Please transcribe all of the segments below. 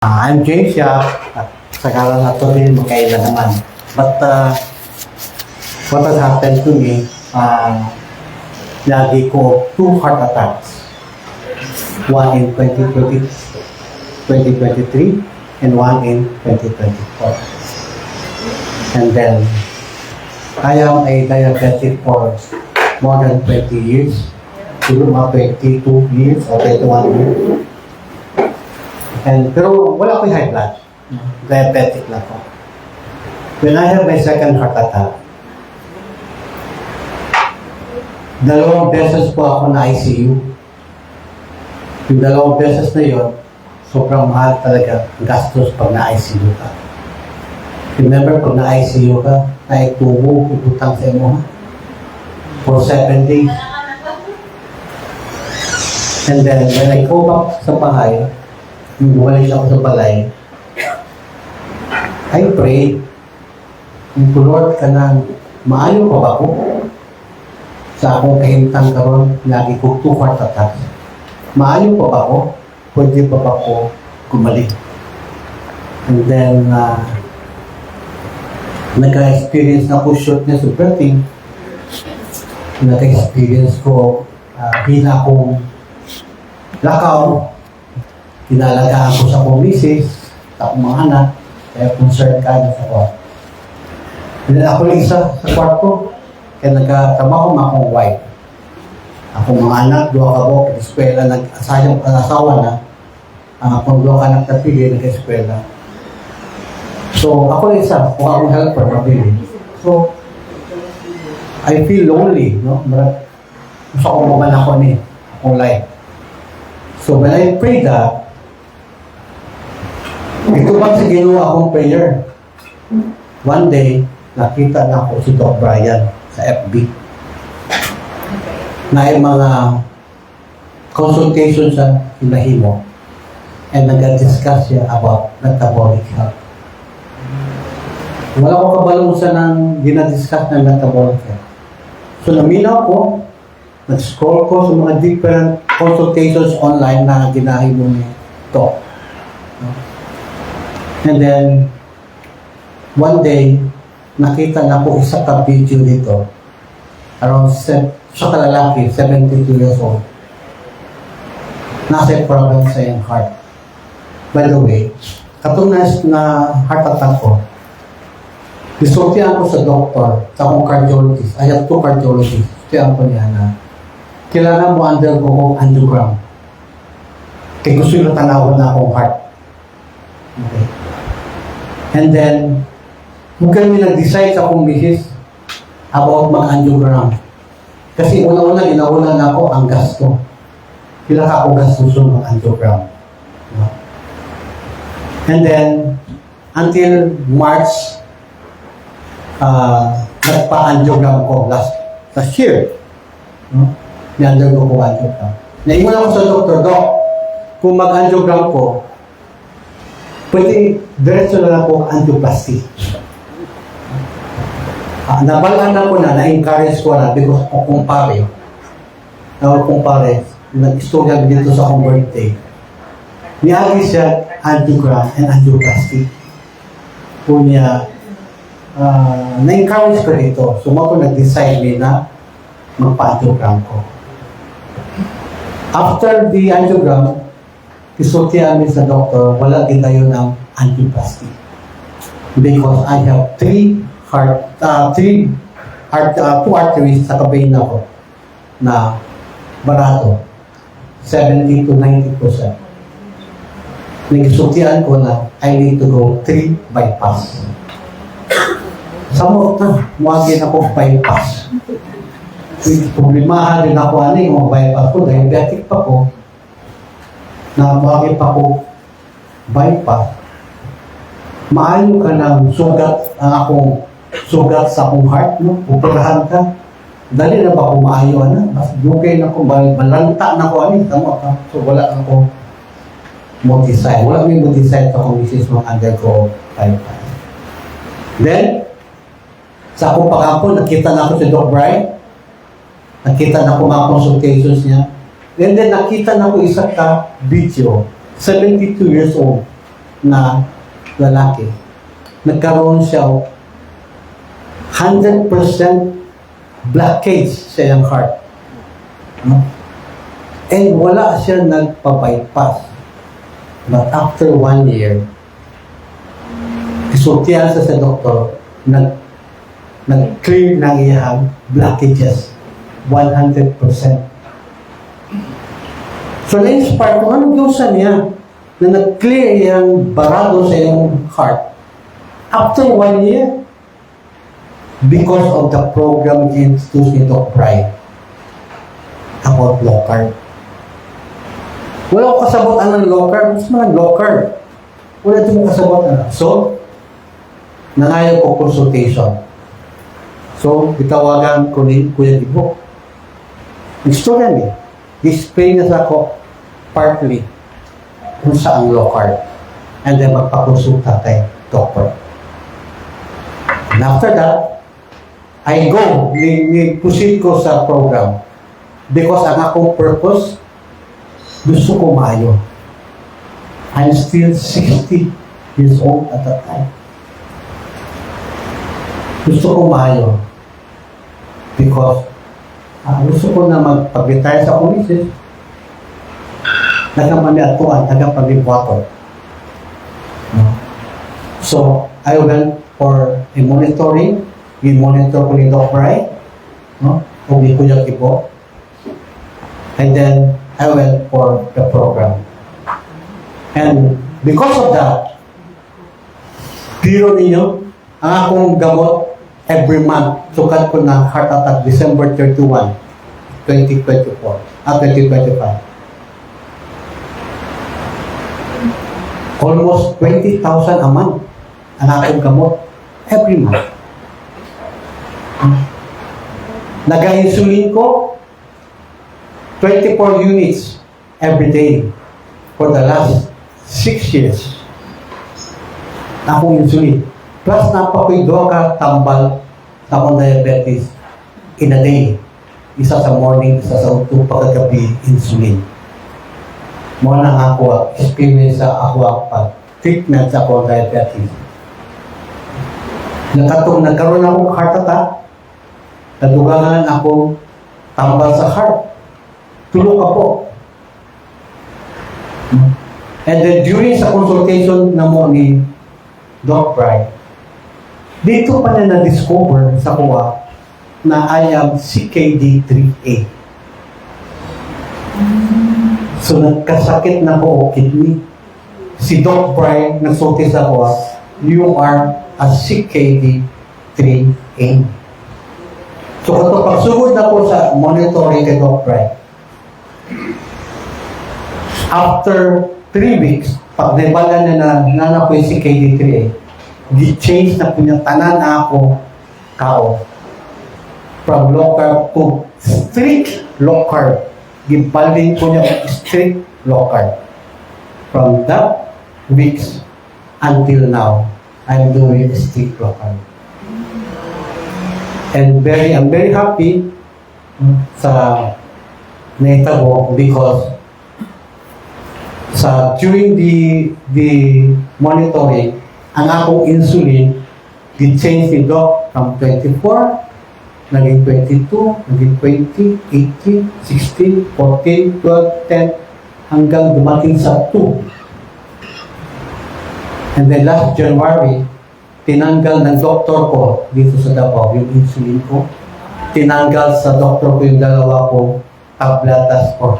I'm James Yap at sa karal na ito rin magkaila naman. But what has happened to me, lagi ko 2 heart attacks. One in 2023 and one in 2024. And then, I am a diabetic for more than 20 years. Siguro mga 22 years or 21 years. Pero wala ko high blood. Diabetic lang ako. When I have my second heart attack, 2 beses po ako na ICU. Yung 2 beses na yun, sobrang mahal talaga gastos pag na-ICU ka. Remember, pag na-ICU ka, naitubo, ibutang sa imo for 7 days. And then, when I go back sa bahay, yung bumalik ako sa balay, I pray, kung Lord ka na, maayo pa ba ako? Sa akong kahintang karon, lagi ko 2 heart attacks. Maayo pa ba ako? Pwede pa ba ako gumalik? And then, nagka-experience na ko short na subverting. Nagka-experience ko, hina akong lakaw. Kinalagaan ko sa akong misis, sa akong mga anak, kaya concerned ka na sa kwarto. And then ako lang isa sa kwarto, kaya nagkatrabaho ko akong wife. Akong mga anak, 2 ka po, eskwela, nag-asawa na, kung 2 ka anak na pili, nag-eskwela. So, ako lang isa, kung akong helper, mabili. So, I feel lonely, no? Gusto akong maman ako akong life. So, when I pray that, ito ba sa ginawa akong prayer? One day, nakita na ako si Doc Brian sa FB. Na yung mga consultations sa hinahimo and nag-discuss siya about metabolic health. Wala ko kabalungsan ng ginadiscuss ng metabolic health. So, naminaw ko, nag-scroll ko sa mga different consultations online na ginahimo ni Doc. And then, one day, nakita na po isa ka video dito. Around sa kalalaki, 72 years old. Nasa problem sa iyong heart. By the way, katong na heart attack ko, isultihan ko sa doktor, sa akong cardiologist. I have 2 cardiologists. Isultihan ko niya na kailangan mo undergo angiogram. Kaya gusto yung natanawin na akong heart. Okay. And then, kung kami nag-decide sa akong misis about mag-angiogram. Kasi una-una, ginauna na ako ang gasto. Kailan ka ako gastusun mag-angiogram. No? And then, until March, nagpa-angiogram ko last year. No? Ni-undergo ko angiogram. Naingon ako sa doktor, Doc, kung mag-angiogram ko, pwede diretso na lang po angioplasty. Nabalaan na ko na-encourage ko na because of kumpare. Nag-istorya dito sa akong birthday. Niagi siya angiogram and angioplasty. Kung niya, na-encourage ko dito. So, ako nag-decide na magpa-angiogram ko. After the angiogram, isultihan amin sa doktor, wala din tayo ng angioplasty. Because I have 2 arteries sa kabayin ako na barato. 70 to 90%. Nag-isultihan ko na I need to go 3 bypass. Samot na, muwagin ako bypass. Problemahan din ako yung bypass ko, diabetic pa ko. Na bakit pa ko bypass, maayo ka ng sugat, ang akong sugat sa akong heart, no? Operahan ka. Dali na ba kung maayo na? Mas okay na ko, malanta na ko, tama ka. So, wala ako multi-site. Wala may multi-site ako, misis mga undergo bypass. Then, sa akong pag-apo, nakita na ako si Doc Brian. Nakita na ako mga consultations niya. And then nakita na ko isa ka video, 72 years old. na lalaki. Nagkaroon siya 100% blockage sa iyang heart. No? And wala siya nagpa-bypass. But after 1 year, isultihan sa doktor, nag-clear ng iyang blockages 100%. So, na-inspire ko, anong gawin niya na nag-clear iyang barado sa iyang heart after 1 year because of the program introduced ni Doc Bry about low carb. Wala ko kasabotan ng low carb, mas mga low carb. Wala ito mo kasabotan. So, nangayon ko consultation. So, itawagan ko ni Kuya Ibo. Gusto niya niya. Display na sa ako partly kung saan low carb. And then magpakonsulta kay doctor. And after that, I go, ni-proceed ko sa program. Because ang akong purpose, gusto ko maayo. I'm still 60 years old at that time. Gusto ko maayo. Because gusto ko na magpag-retire sa police. Nagamaniatuan, nagapag-ibuato. So, I went for a monitoring. I-monitor ko ni Doc Bry. Kung di ko yung ibo. And then, I went for the program. And because of that, biro ninyo, ang akong gamot every month, sukat ko na heart attack December 31, 2025. Almost 20,000 a month ang akong gamot every month. Nag-insulin ko 24 units every day for the last 6 years. Akong insulin. Plus, napakoy doon ka tambal sa akong diabetes in a day. Isa sa morning, isa sa uto, pagkagabi, insulin. Mo na ako, experience sa ako pag-treatment sa akong diabetes. Nagkaroon akong heart attack, nadugangan akong tambal sa heart. Tulog ako. And then during sa consultation na mo ni Doc Bry, dito pa niya na-discover sa kuha na I am CKD3A. So nagkasakit na ko kidney. Si Doc Bry nagsulti sa kuha, you are a CKD3A. So kapag pagsugod na ko sa monitoring kay Doc Bry, after 3 weeks, pag naibala na na ko yung CKD3A, di-change na po niya tanan na ako kao. From low carb to strict low carb. Gibaling po niya strict low carb. From that weeks until now, I'm doing strict low carb. And I'm very happy sa naitabo because during the monitoring, ang akong insulin, di-change ni Doc from 24, naging 22, naging 20, 18, 16, 14, 12, 10, hanggang dumating sa 2. And then last January, tinanggal ng doktor ko dito sa Davao yung insulin ko. Tinanggal sa doktor ko yung dalawa ko tabletas for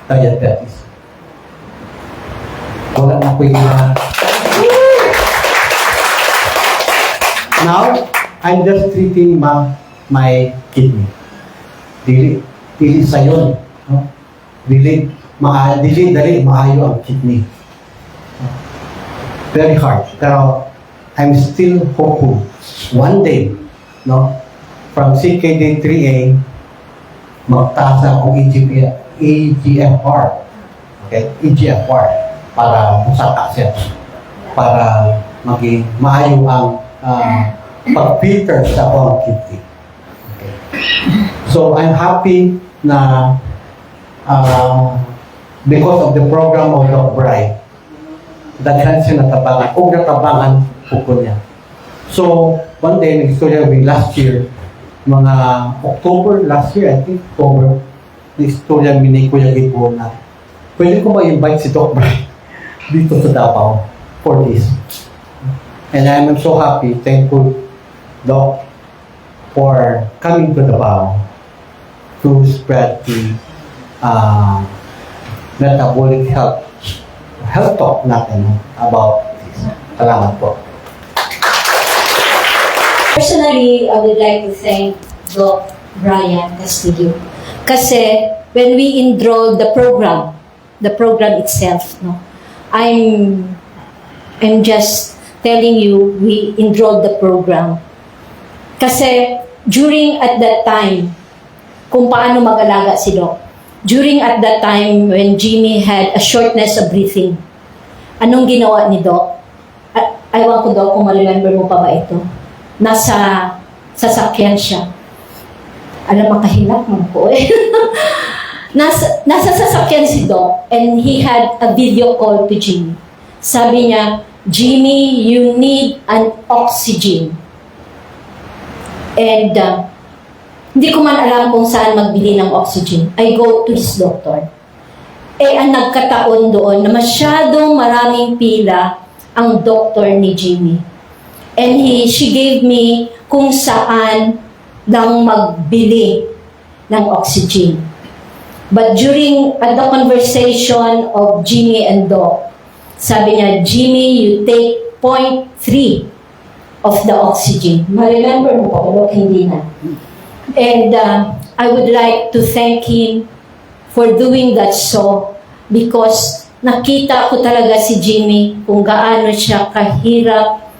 diabetes. Wala na ko yung Now, I'm just treating my kidney. Dili sa yun. No? Dili maayo ang kidney. Very hard. Pero I'm still hopeful. One day, no, from CKD3A, magtaas akong EGFR. Okay? EGFR. Para musaka siya. Para maging maayo ang pag-filter sa akong kidney. Okay. So, I'm happy na because of the program of Doc Bry, daghan siya natabangan, o natabangan po niya. So, one day, nag-istorya kami last year, mga October last year, I think October, nag-istorya kami ni Kuya Gibo na, pwede ko ba invite si Doc Brian dito sa Davao for this? And I'm so happy, thankful, Doc, for coming to Davao to spread the metabolic health talk natin about this. Salamat po. Personally, I would like to thank Doc Brian Castillo. Kasi when we enrolled the program itself, no, I'm just telling you, we enrolled the program. Kasi during at that time, kung paano mag-alaga si Doc, during at that time when Jimmy had a shortness of breathing, anong ginawa ni Doc? Ayaw ko, Doc, kung ma-remember mo pa ba ito? Nasa sasakyan siya. Alam, makahilak mo po eh. nasa sasakyan si Doc and he had a video call to Jimmy. Sabi niya, Jimmy, you need an oxygen. And hindi ko man alam kung saan magbili ng oxygen. I go to his doctor. Ang nagkataon doon na masyadong maraming pila ang doctor ni Jimmy. And she gave me kung saan lang magbili ng oxygen. But during the conversation of Jimmy and Doc, sabi niya, Jimmy, you take 0.3 of the oxygen. Ma-remember mo po, Doc, hindi na. And I would like to thank him for doing that so because nakita ko talaga si Jimmy kung gaano siya kahirap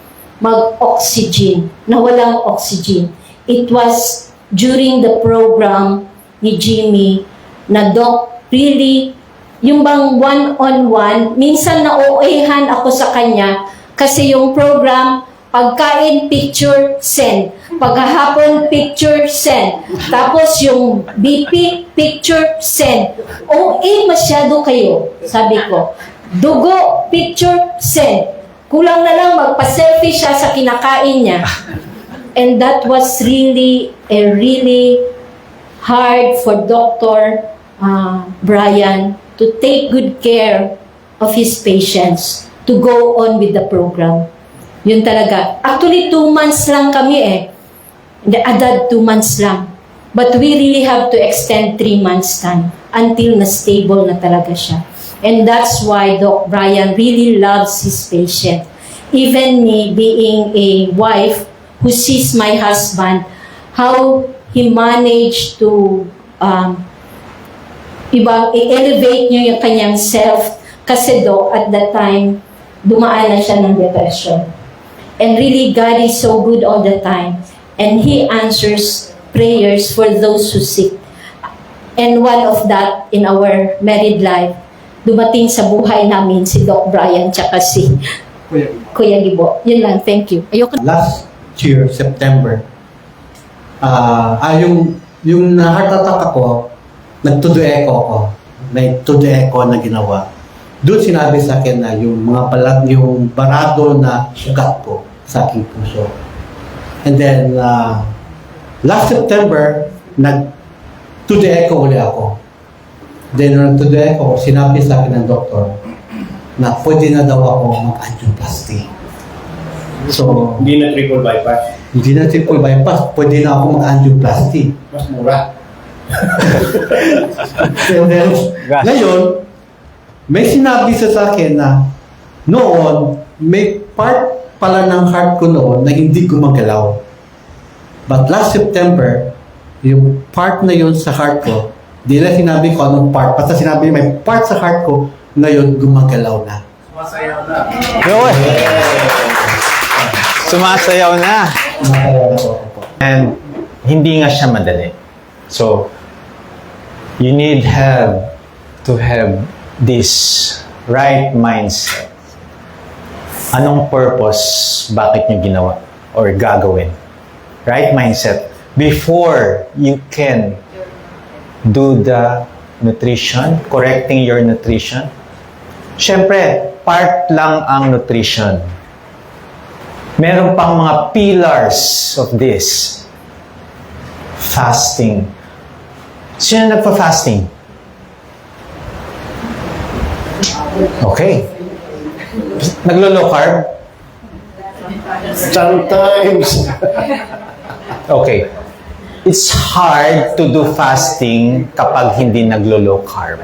mag-oxygen, na walang oxygen. It was during the program ni Jimmy na Doc, really, yung bang one-on-one, minsan na-OA-han ako sa kanya kasi yung program, pagkain, picture, send. Paghahapon, picture, send. Tapos yung BP, picture, send. OA masyado kayo, sabi ko. Dugo, picture, send. Kulang na lang magpa-selfie siya sa kinakain niya. And that was really hard for Dr. Brian to take good care of his patients, to go on with the program. Yun talaga. Actually, 2 months lang kami eh. Adad 2 months lang. But we really have to extend 3 months time until na-stable na talaga siya. And that's why Doc Brian really loves his patient. Even me being a wife who sees my husband, how he managed to i-elevate niyo yung kanyang self. Kasi Doc, at that time, dumaan na siya ng depression. And really, God is so good all the time. And He answers prayers for those who seek. And one of that, in our married life, dumating sa buhay namin si Doc Brian tsaka si Kuya Gibo. Yun lang, thank you. Ayoko. Last year, September, yung na-heart attack ako, nag-to-do echo ako. May to-do echo na ginawa. Doon sinabi sa akin na yung mga yung barado na sugat ko sa aking puso. And then, last September, nag-to-do echo ulit ako. Then, nung nag-to-do echo, sinabi sa akin ng doktor na pwede na daw ako mag-angioplasty. So, Hindi na triple bypass. hindi na triple bypass, pwede na ako mag-angioplasty. Mas mura. So, then, ngayon, may sinabi sa akin na noon, may part pala ng heart ko noon na hindi gumagalaw. But last September, yung part na yun sa heart ko, di na sinabi ko anong part. Basta sinabi may part sa heart ko, ngayon gumagalaw na. Sumasayaw na. Yun! Sumasayaw na. Gumagalaw na po. And hindi nga siya madali. So, you need to have this right mindset. Anong purpose, bakit nyo ginawa or gagawin? Right mindset. Before you can do the nutrition, correcting your nutrition, syempre, part lang ang nutrition. Meron pang mga pillars of this. Fasting. Sino nagpa-fasting? Okay. Naglo-low carb? Sometimes. Okay. It's hard to do fasting kapag hindi naglo-low carb.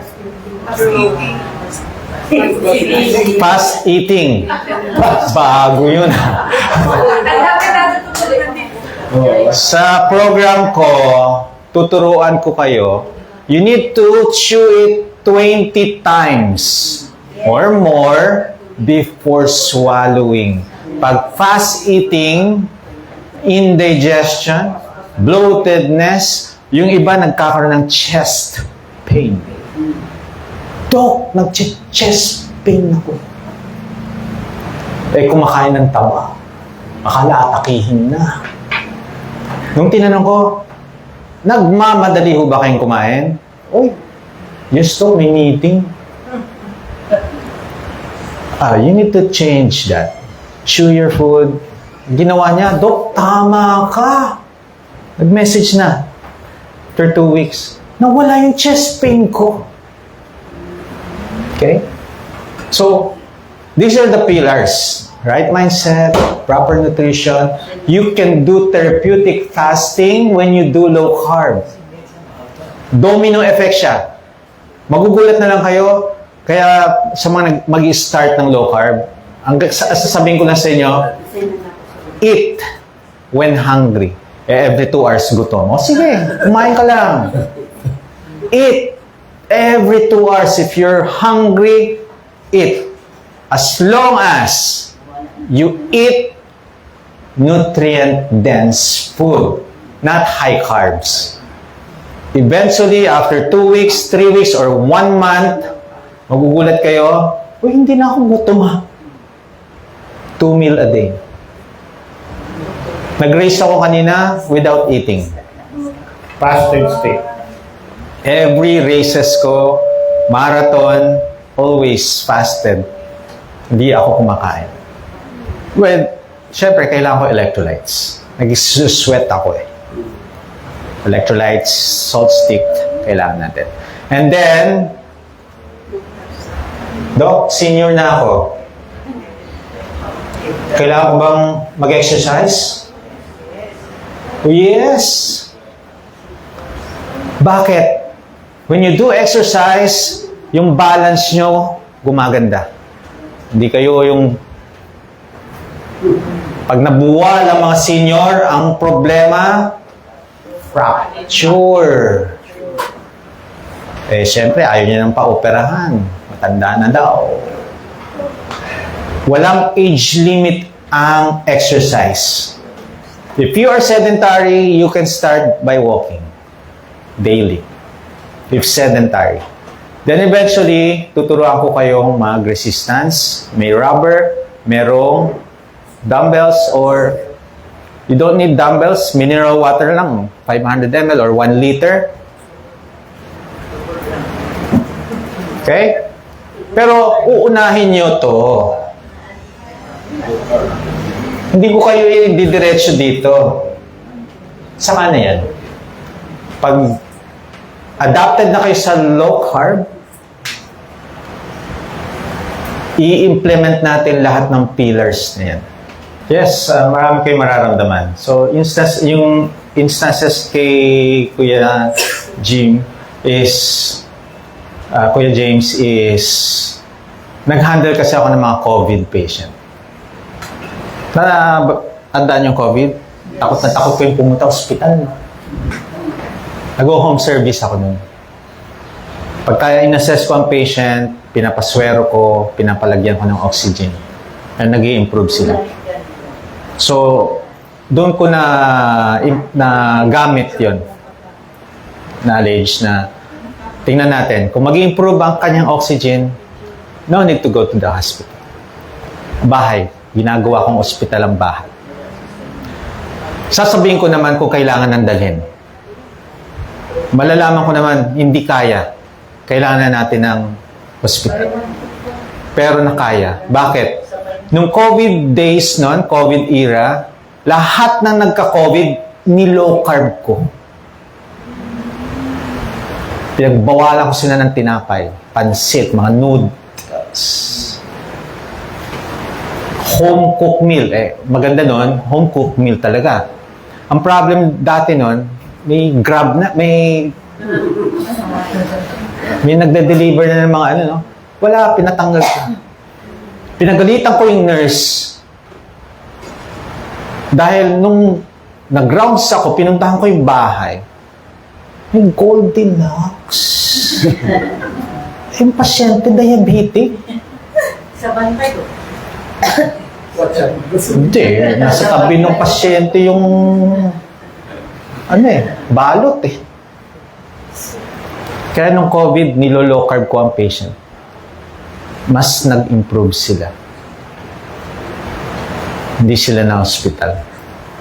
Fast eating. Bago yun. Sa program ko, tuturuan ko kayo, you need to chew it 20 times or more before swallowing. Pag fast eating, indigestion, bloatedness, yung iba nagkakaroon ng chest pain. Dok, nag-chest pain ako. Eh, kumakain ng taba. Akala atakihin na. Nung tinanong ko, nagmamadali ho ba kayong kumain? Oy, just stop my meeting. You need to change that. Chew your food. Ginawa niya, Dok, tama ka. Nag-message na. After 2 weeks, nawala yung chest pain ko. Okay? So, these are the pillars. Right mindset, proper nutrition. You can do therapeutic fasting when you do low carb. Domino effect siya. Magugulat na lang kayo, kaya sa mga mag-start ng low carb, ang sasabihin ko lang sa inyo, eat when hungry. Every 2 hours gutom. O sige, kumain ka lang. Eat every 2 hours. If you're hungry, eat. As long as you eat nutrient-dense food, not high carbs. Eventually, after 2 weeks, 3 weeks, or 1 month, magugulat kayo, uy, hindi na ako gutom ha. 2 meal a day. Nag-race ako kanina without eating. Fasted state. Every races ko, marathon, always fasted. Hindi ako kumakain. Well, syempre, kailangan ko electrolytes. Nag-sweat ako eh. Electrolytes, salt stick, kailangan natin. And then, Doc, senior na ako. Kailangan ko bang mag-exercise? Oh, yes. Bakit? When you do exercise, yung balance nyo gumaganda. Hindi kayo yung pag nabuwal ang mga senior, ang problema, fracture. Eh, syempre, ayaw niya nang pa-operahan. Matanda na daw. Walang age limit ang exercise. If you are sedentary, you can start by walking daily. If sedentary. Then eventually, tuturuan ko kayong mag-resistance. May rubber, merong dumbbells, or you don't need dumbbells, mineral water lang, 500 ml or 1 liter. Okay? Pero uunahin nyo to. Hindi ko kayo i-didiretso dito. Saka na yan. Pag adapted na kayo sa low carb, i-implement natin lahat ng pillars na yan. Yes, marami kayong mararamdaman. So, yung instances kay Kuya Jim is, Kuya James is, nag-handle kasi ako ng mga COVID patient. Tandaan yung COVID? Takot na takot ko yung pumunta hospital. Nag-home service ako nun. Pagka in-assess ko ang patient, pinapaswero ko, pinapalagyan ko ng oxygen. And nag-i-improve sila. So, doon ko na gamit yon knowledge na tingnan natin. Kung mag-i-improve ang kanyang oxygen, no need to go to the hospital. Bahay. Ginagawa kong ospital ang bahay. Sasabihin ko naman kung kailangan ng dalhin. Malalaman ko naman, hindi kaya. Kailangan na natin ng hospital. Pero nakaya. Bakit? Nung COVID days nun, COVID era, lahat ng nagka-COVID, ni-low carb ko. Pinagbawalan ko sila ng tinapay, pansit, mga noodles. Home cooked meal. Maganda nun, home cooked meal talaga. Ang problem dati nun, may grab na, may nagde-deliver na ng mga ano, no? Wala, pinatanggal ko. Pinagalitan ko yung nurse. Dahil nung nag-rounds ako, pinuntahan ko yung bahay. Yung Goldilocks. Yung pasyente diabetic. Sa bantay ko. Hindi, nasa tabi ng pasyente yung balot eh. Kaya nung COVID, nilo-low carb ko ang patient. Mas nag-improve sila. Hindi sila na hospital.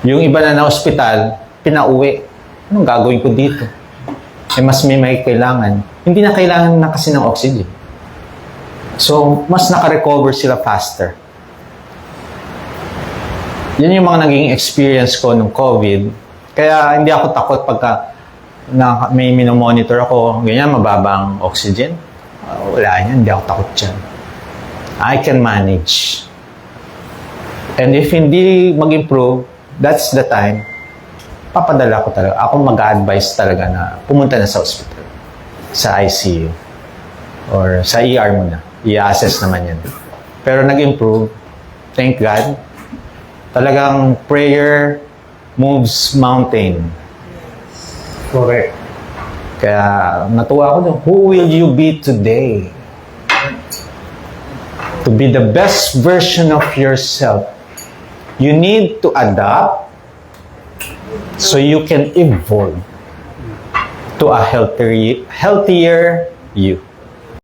Yung iba na hospital, pinauwi. Anong gagawin ko dito? Mas may kailangan. Hindi na kailangan na kasi ng oxygen. So, mas naka-recover sila faster. Yan yung mga naging experience ko nung COVID. Kaya hindi ako takot pagka may minomonitor ako, ganyan, mababang oxygen. Wala yan, hindi ako takot dyan. I can manage. And if hindi mag-improve, that's the time, papadala ko talaga. Ako mag-advise talaga na pumunta na sa hospital, sa ICU, or sa ER mo na. I-assess naman yan. Pero nag-improve, thank God. Talagang prayer moves mountain. Correct. Kaya natuwa ako doon. Who will you be today? To be the best version of yourself, you need to adapt so you can evolve to a healthier you.